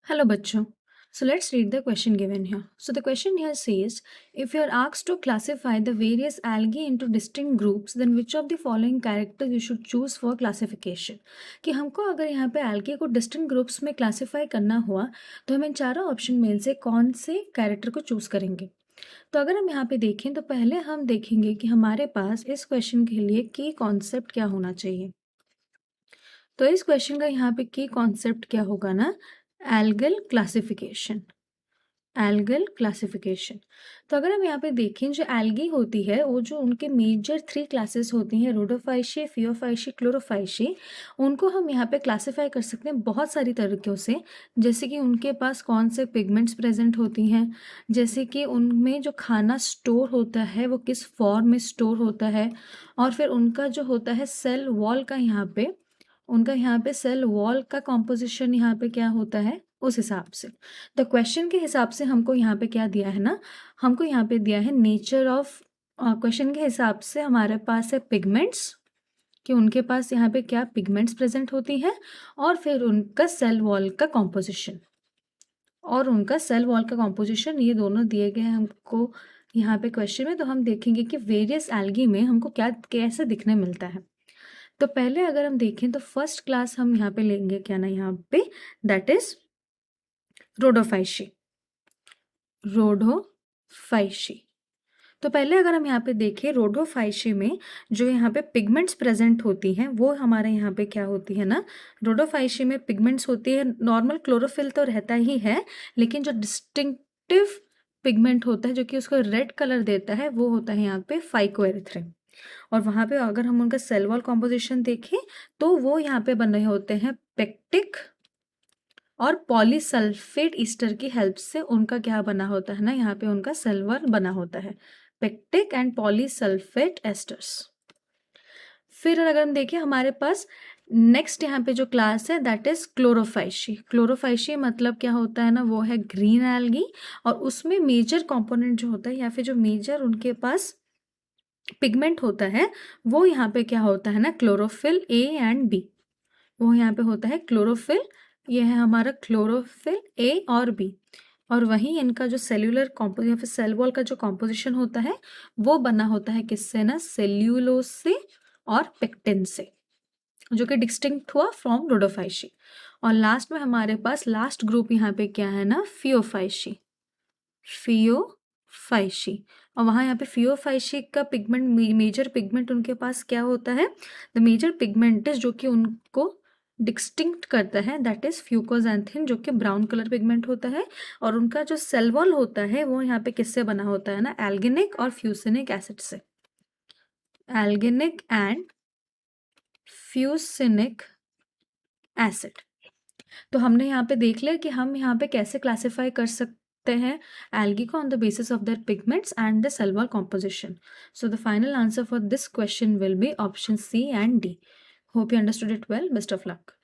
Hello, bachcho. So let's read the question given here. So the question here says, if you are asked to classify the various algae into distinct groups, then which of the following characters you should choose for classification? कि हमको अगर यहाँ पे algae को distinct groups में classify करना हुआ तो हम इन चारों ऑप्शन में से कौन से कैरेक्टर को चूज करेंगे। तो अगर हम यहाँ पे देखें तो पहले हम देखेंगे कि हमारे पास इस क्वेश्चन के लिए की कॉन्सेप्ट क्या होना चाहिए। तो इस क्वेश्चन का यहाँ पे की कॉन्सेप्ट क्या होगा ना, एल्गल क्लासिफिकेशन। Algal classification. तो अगर हम यहाँ पे देखें जो एल्गी होती है वो जो उनके मेजर 3 क्लासेस होती हैं, रोडोफाइशी, फियोफाइशी, क्लोरोफाइशी, उनको हम यहाँ पे क्लासिफाई कर सकते हैं बहुत सारी तरीक़ों से। जैसे कि उनके पास कौन से पिगमेंट्स प्रेजेंट होती हैं, जैसे कि उनमें जो खाना स्टोर होता है वो किस फॉर्म में स्टोर होता है, और फिर उनका जो होता है सेल वॉल का यहाँ पे सेल वॉल का कॉम्पोजिशन यहाँ पे क्या होता है उस हिसाब से। द क्वेश्चन के हिसाब से हमको यहाँ पे क्या दिया है ना, हमको यहाँ पे दिया है नेचर ऑफ, क्वेश्चन के हिसाब से हमारे पास है पिगमेंट्स, कि उनके पास यहाँ पे क्या पिगमेंट्स प्रेजेंट होती हैं, और फिर उनका सेल वॉल का कॉम्पोजिशन ये दोनों दिए गए हैं हमको यहाँ पे क्वेश्चन में। तो हम देखेंगे कि वेरियस एल्गी में हमको क्या कैसे दिखने मिलता है। तो पहले अगर हम देखें तो फर्स्ट क्लास हम यहाँ पे लेंगे क्या ना, यहाँ पे दैट इज रोडोफाइशी। तो पहले अगर हम यहाँ पे देखें रोडोफाइशी में जो यहाँ पे पिगमेंट्स प्रेजेंट होती हैं वो हमारे यहाँ पे क्या होती है ना, रोडोफाइशी में पिगमेंट्स होती है। नॉर्मल क्लोरोफिल तो रहता ही है, लेकिन जो डिस्टिंक्टिव पिगमेंट होता है जो कि उसको रेड कलर देता है वो होता है यहाँ पे फाइकोएरिथ्रिन। और वहाँ पे अगर हम उनका सेल वॉल कॉम्पोजिशन देखें तो वो यहाँ पे बने होते हैं पेक्टिक और पॉलीसल्फेट ईस्टर की हेल्प से उनका क्या बना होता है ना, यहाँ पे उनका सेल वॉल बना होता है, पेक्टिक एंड पॉलीसल्फेट एस्टर्स। फिर अगर हम देखें हमारे पास नेक्स्ट यहाँ पे जो क्लास है दैट इज क्लोरोफाइशी। क्लोरोफाइशी मतलब क्या होता है ना, वो है ग्रीन एल्गी, और उसमें मेजर कंपोनेंट जो होता है या फिर जो मेजर उनके पास पिगमेंट होता है वो यहाँ पे क्या होता है ना, क्लोरोफिल ए एंड बी। वो यहाँ पे होता है क्लोरोफिल, ये है हमारा क्लोरोफिल ए और बी। और वहीं इनका जो सेल्यूलर कॉम्पोजिशन या फिर सेल वॉल का जो कॉम्पोजिशन होता है वो बना होता है किससे ना, सेल्यूलोज से और पेक्टिन से, जो कि डिस्टिंक्ट हुआ फ्रॉम रोडोफाइशी। और लास्ट में हमारे पास लास्ट ग्रुप यहाँ पे क्या है ना, फियोफाइशी। और वहाँ यहाँ पे फियोफाइशी का पिगमेंट, मेजर पिगमेंट उनके पास क्या होता है, द मेजर पिगमेंट जो कि उनको डिस्टिंक्ट करता है दैट इज फ्यूकोजैंथिन, जो कि ब्राउन कलर पिगमेंट होता है। और उनका जो सेल वॉल होता है वो यहाँ पे किससे बना होता है ना, एल्गिनिक और फ्यूसिनिक एसिड से। Alginic and fucinic acid. तो हमने यहाँ पे देख लिया कि हम यहाँ पे कैसे क्लासिफाई कर सकते हैं algae को on the basis of their pigments and the cell wall composition. So the final answer for this question will be option C and D. Hope you understood it well. Best of luck.